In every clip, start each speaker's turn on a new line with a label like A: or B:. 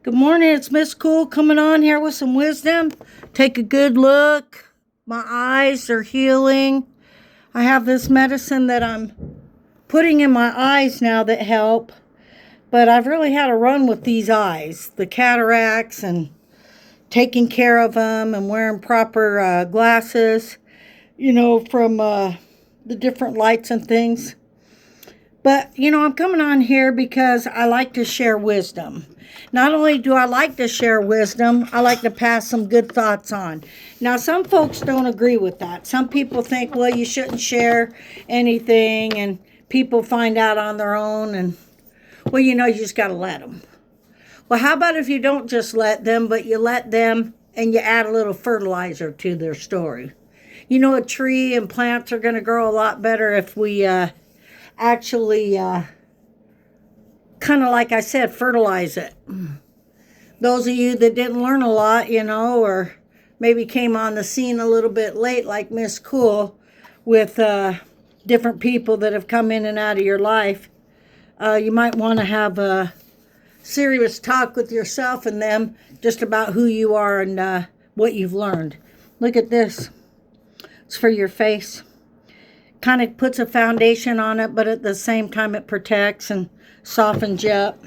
A: Good morning, it's Miss Cool coming on here with some wisdom. Take a good look. My eyes are healing. I have this medicine that I'm putting in my eyes now that help. But I've really had a run with these eyes. The cataracts and taking care of them and wearing proper glasses, from the different lights and things. But, I'm coming on here because I like to share wisdom. Not only do I like to share wisdom, I like to pass some good thoughts on. Now, some folks don't agree with that. Some people think, well, you shouldn't share anything, and people find out on their own, and, well, you just got to let them. Well, how about if you don't just let them, but you let them and you add a little fertilizer to their story? A tree and plants are going to grow a lot better if we actually kind of, like I said, fertilize it. Those of you that didn't learn a lot, or maybe came on the scene a little bit late, like Miss Cool, with different people that have come in and out of your life, you might want to have a serious talk with yourself and them just about who you are and what you've learned. Look at this. It's for your face. Kind of puts a foundation on it, but at the same time it protects and softens you up.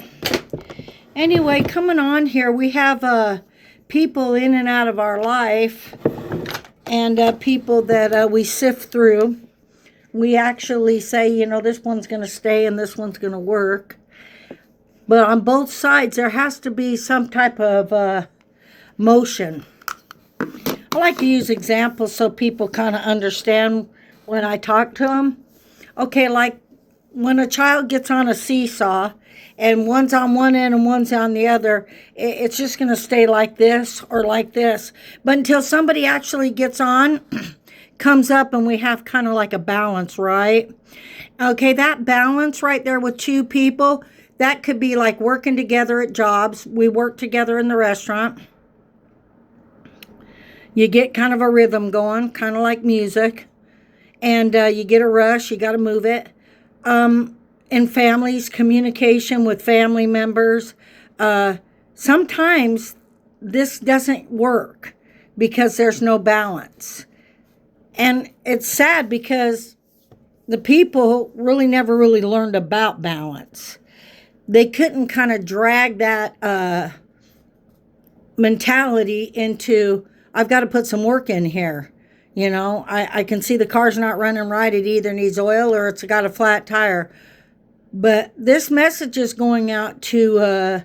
A: Anyway, coming on here, we have people in and out of our life, and people that we sift through. We actually say, this one's going to stay and this one's going to work. But on both sides, there has to be some type of motion. I like to use examples so people kind of understand when I talk to them. Okay, like when a child gets on a seesaw and one's on one end and one's on the other, it's just going to stay like this or like this. But until somebody actually gets on, comes up, and we have kind of like a balance, right? Okay, that balance right there with two people, that could be like working together at jobs. We work together in the restaurant. You get kind of a rhythm going, kind of like music. And you get a rush, you got to move it. In families, communication with family members. Sometimes this doesn't work because there's no balance. And it's sad because the people really never really learned about balance. They couldn't kind of drag that mentality into, I've got to put some work in here. I can see the car's not running right. It either needs oil or it's got a flat tire. But this message is going out to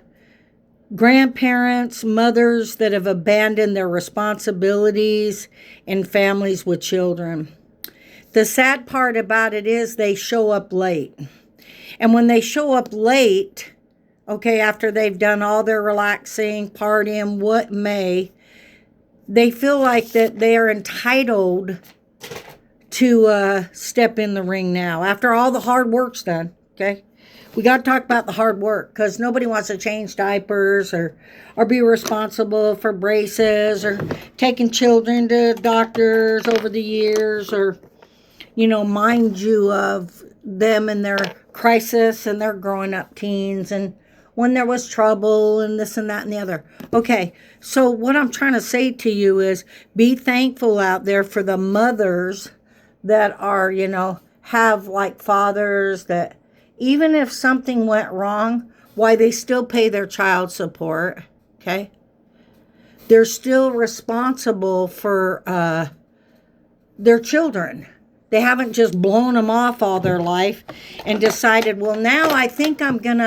A: grandparents, mothers that have abandoned their responsibilities in families with children. The sad part about it is they show up late. And when they show up late, okay, after they've done all their relaxing, partying, what may, they feel like that they are entitled to step in the ring now after all the hard work's done. Okay, we got to talk about the hard work because nobody wants to change diapers or be responsible for braces or taking children to doctors over the years or mind you of them and their crisis and their growing up teens and when there was trouble and this and that and the other. Okay, so what I'm trying to say to you is be thankful out there for the mothers that are, have like fathers that even if something went wrong, why they still pay their child support, okay? They're still responsible for their children. They haven't just blown them off all their life and decided, well, now I think I'm going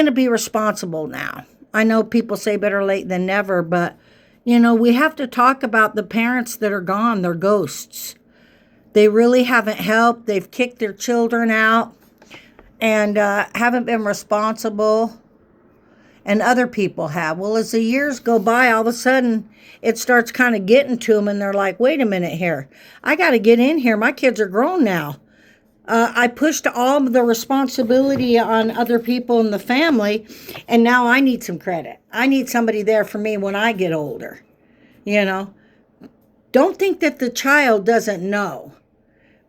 A: to be responsible now. I know people say better late than never, but, we have to talk about the parents that are gone. They're ghosts. They really haven't helped. They've kicked their children out and haven't been responsible. And other people have. Well, as the years go by, all of a sudden, it starts kind of getting to them, and they're like, wait a minute here. I got to get in here. My kids are grown now. I pushed all of the responsibility on other people in the family, and now I need some credit. I need somebody there for me when I get older. Don't think that the child doesn't know.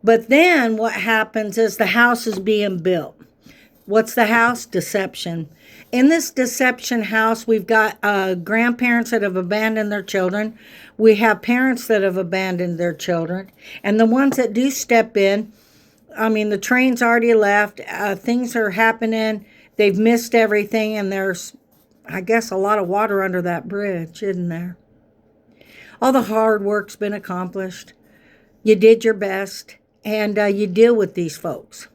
A: But then what happens is the house is being built. What's the house? Deception. In this deception house, we've got grandparents that have abandoned their children. We have parents that have abandoned their children. And the ones that do step in, I mean, the train's already left. Things are happening. They've missed everything. And there's, I guess, a lot of water under that bridge, isn't there? All the hard work's been accomplished. You did your best. And you deal with these folks.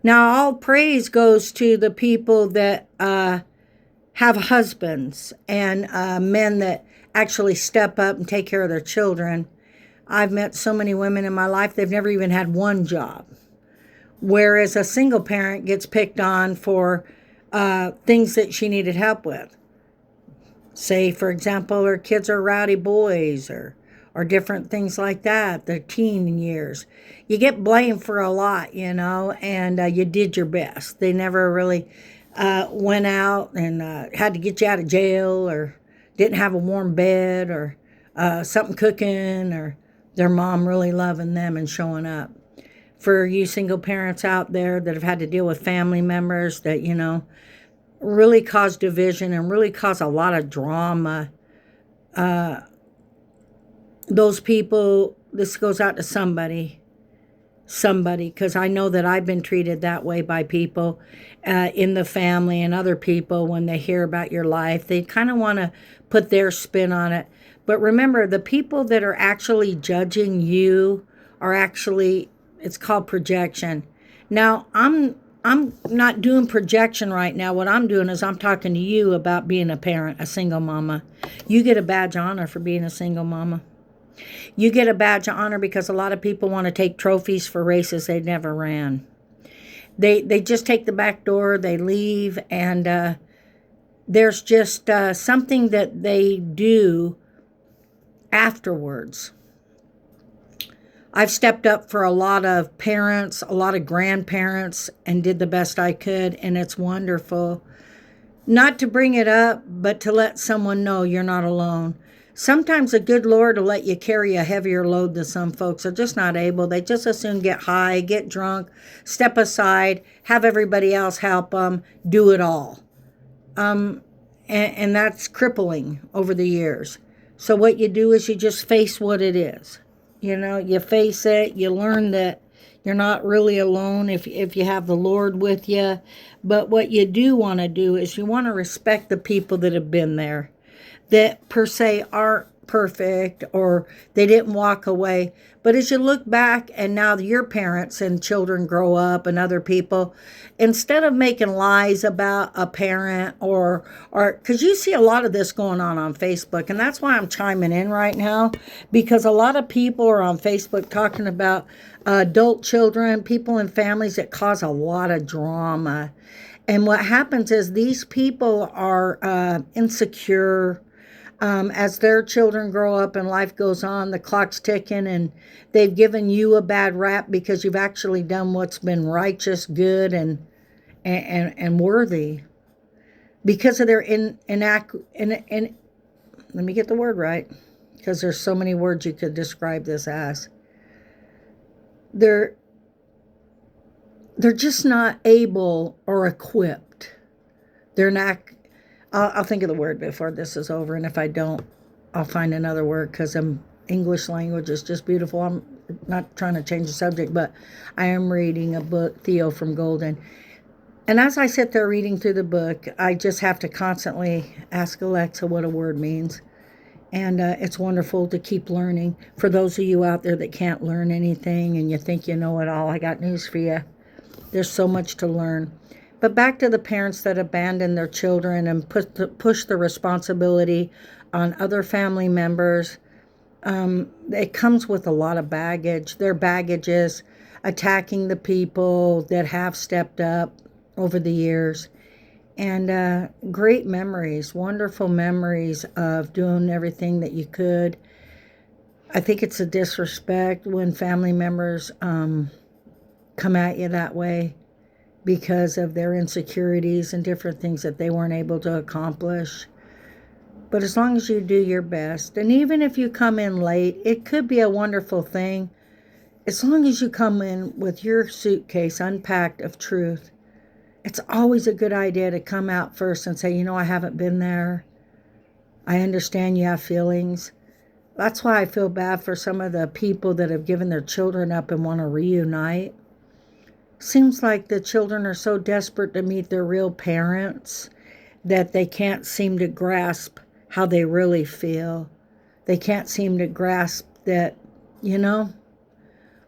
A: Now, all praise goes to the people that have husbands and men that actually step up and take care of their children. I've met so many women in my life, they've never even had one job. Whereas a single parent gets picked on for things that she needed help with. Say, for example, her kids are rowdy boys or different things like that, the teen years. You get blamed for a lot, and you did your best. They never really went out and had to get you out of jail or didn't have a warm bed or something cooking or their mom really loving them and showing up. For you single parents out there that have had to deal with family members that, really cause division and really cause a lot of drama, those people, this goes out to somebody, because I know that I've been treated that way by people in the family and other people when they hear about your life. They kind of want to put their spin on it. But remember, the people that are actually judging you are actually, it's called projection. Now, I'm not doing projection right now. What I'm doing is I'm talking to you about being a parent, a single mama. You get a badge of honor for being a single mama. You get a badge of honor because a lot of people want to take trophies for races they never ran. They just take the back door, they leave, and there's just something that they do afterwards. I've stepped up for a lot of parents, a lot of grandparents, and did the best I could, and it's wonderful. Not to bring it up, but to let someone know you're not alone. Sometimes the good Lord will let you carry a heavier load than some folks are just not able. They just as soon get high, get drunk, step aside, have everybody else help them, do it all. And that's crippling over the years. So what you do is you just face what it is. You face it, you learn that you're not really alone if you have the Lord with you. But what you do want to do is you want to respect the people that have been there, that per se aren't perfect or they didn't walk away. But as you look back and now your parents and children grow up and other people, instead of making lies about a parent or because you see a lot of this going on Facebook, and that's why I'm chiming in right now, because a lot of people are on Facebook talking about adult children, people in families that cause a lot of drama. And what happens is these people are insecure. As their children grow up and life goes on, the clock's ticking, and they've given you a bad rap because you've actually done what's been righteous, good, and worthy. Because of their let me get the word right, because there's so many words you could describe this as. They're just not able or equipped. They're not. I'll think of the word before this is over, and if I don't, I'll find another word, because English language is just beautiful. I'm not trying to change the subject, but I am reading a book, Theo from Golden. And as I sit there reading through the book, I just have to constantly ask Alexa what a word means. And it's wonderful to keep learning. For those of you out there that can't learn anything and you think you know it all, I got news for you. There's so much to learn. But back to the parents that abandon their children and push the responsibility on other family members. It comes with a lot of baggage. Their baggage is attacking the people that have stepped up over the years. And great memories, wonderful memories of doing everything that you could. I think it's a disrespect when family members come at you that way, because of their insecurities and different things that they weren't able to accomplish. But as long as you do your best, and even if you come in late, it could be a wonderful thing. As long as you come in with your suitcase unpacked of truth it's always a good idea to come out first and say, you know, I haven't been there. I understand you have feelings. That's why I feel bad for some of the people that have given their children up and want to reunite. Seems like the children are so desperate to meet their real parents that they can't seem to grasp how they really feel. They can't seem to grasp that, you know,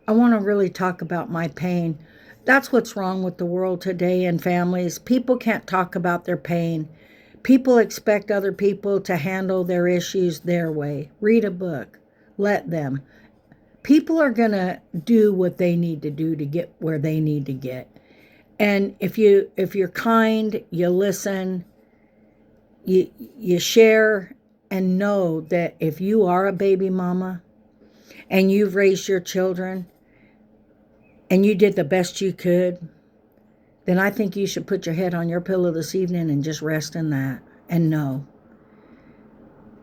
A: I want to really talk about my pain. That's what's wrong with the world today and families. People can't talk about their pain. People expect other people to handle their issues their way. Read a book. Let them. People are going to do what they need to do to get where they need to get. And if you're kind, you listen, you share, and know that if you are a baby mama and you've raised your children and you did the best you could, then I think you should put your head on your pillow this evening and just rest in that and know.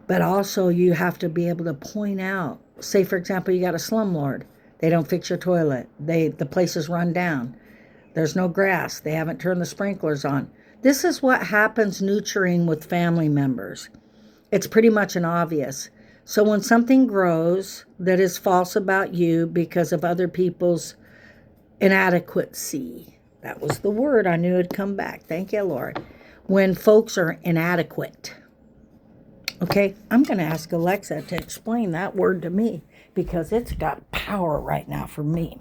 A: But also you have to be able to point out, say for example, you got a slumlord. They don't fix your toilet. The place is run down. There's no grass. They haven't turned the sprinklers on. This is what happens nurturing with family members. It's pretty much an obvious. So when something grows that is false about you because of other people's inadequacy, that was the word I knew it'd come back. Thank you, Lord. When folks are inadequate. Okay, I'm going to ask Alexa to explain that word to me because it's got power right now for me.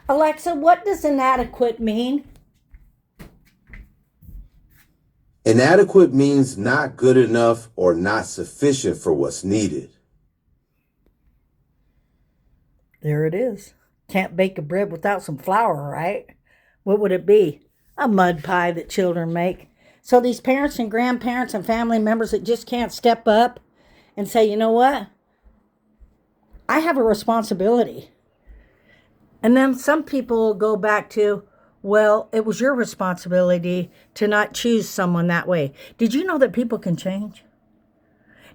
A: Alexa, what does inadequate mean?
B: Inadequate means not good enough or not sufficient for what's needed.
A: There it is. Can't bake a bread without some flour, right? What would it be? A mud pie that children make. So these parents and grandparents and family members that just can't step up and say, you know what? I have a responsibility. And then some people go back to, well, it was your responsibility to not choose someone that way. Did you know that people can change?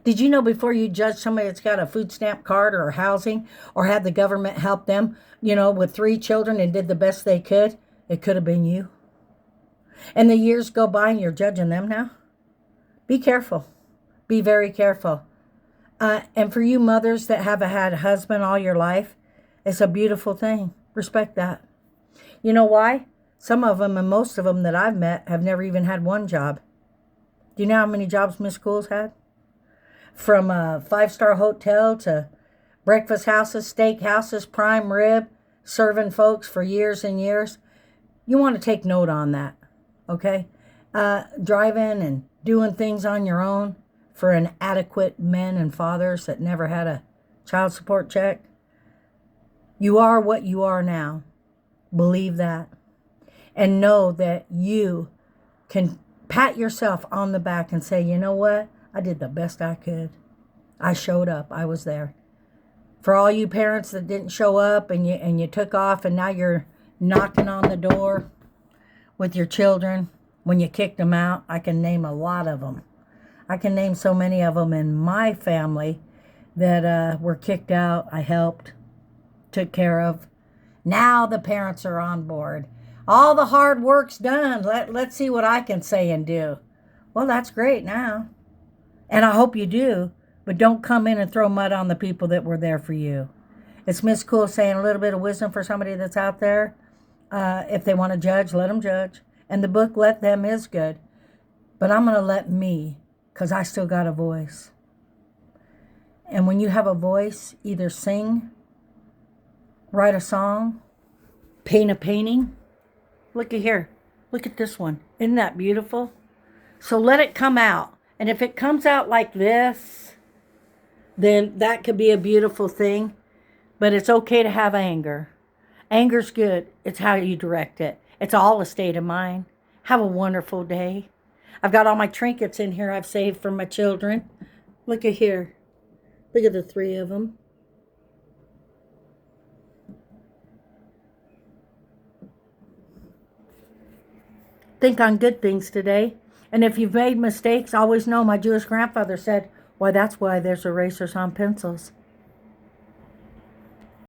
A: Did you know before you judge somebody that's got a food stamp card or housing or had the government help them, you know, with 3 children and did the best they could, it could have been you. And the years go by and you're judging them now? Be careful. Be very careful. And for you mothers that have had a husband all your life, it's a beautiful thing. Respect that. You know why? Some of them and most of them that I've met have never even had one job. Do you know how many jobs Miss Cool's had? From a 5-star hotel to breakfast houses, steak houses, prime rib, serving folks for years and years. You want to take note on that, okay? Driving and doing things on your own for inadequate men and fathers that never had a child support check. You are what you are now. Believe that. And know that you can pat yourself on the back and say, you know what? I did the best I could. I showed up. I was there. For all you parents that didn't show up and you took off and now you're knocking on the door with your children when you kicked them out, I can name a lot of them. I can name so many of them in my family that were kicked out. I helped, took care of. Now the parents are on board. All the hard work's done. Let's see what I can say and do. Well, that's great now. And I hope you do, but don't come in and throw mud on the people that were there for you. It's Miss Cool saying a little bit of wisdom for somebody that's out there. If they want to judge, let them judge. And the book, Let Them, is good. But I'm going to let me, because I still got a voice. And when you have a voice, either sing, write a song, paint a painting. Look at here. Look at this one. Isn't that beautiful? So let it come out. And if it comes out like this, then that could be a beautiful thing. But it's okay to have anger. Anger's good. It's how you direct it. It's all a state of mind. Have a wonderful day. I've got all my trinkets in here I've saved for my children. Look at here. Look at the 3 of them. Think on good things today. And if you've made mistakes, always know my Jewish grandfather said, why, that's why there's erasers on pencils.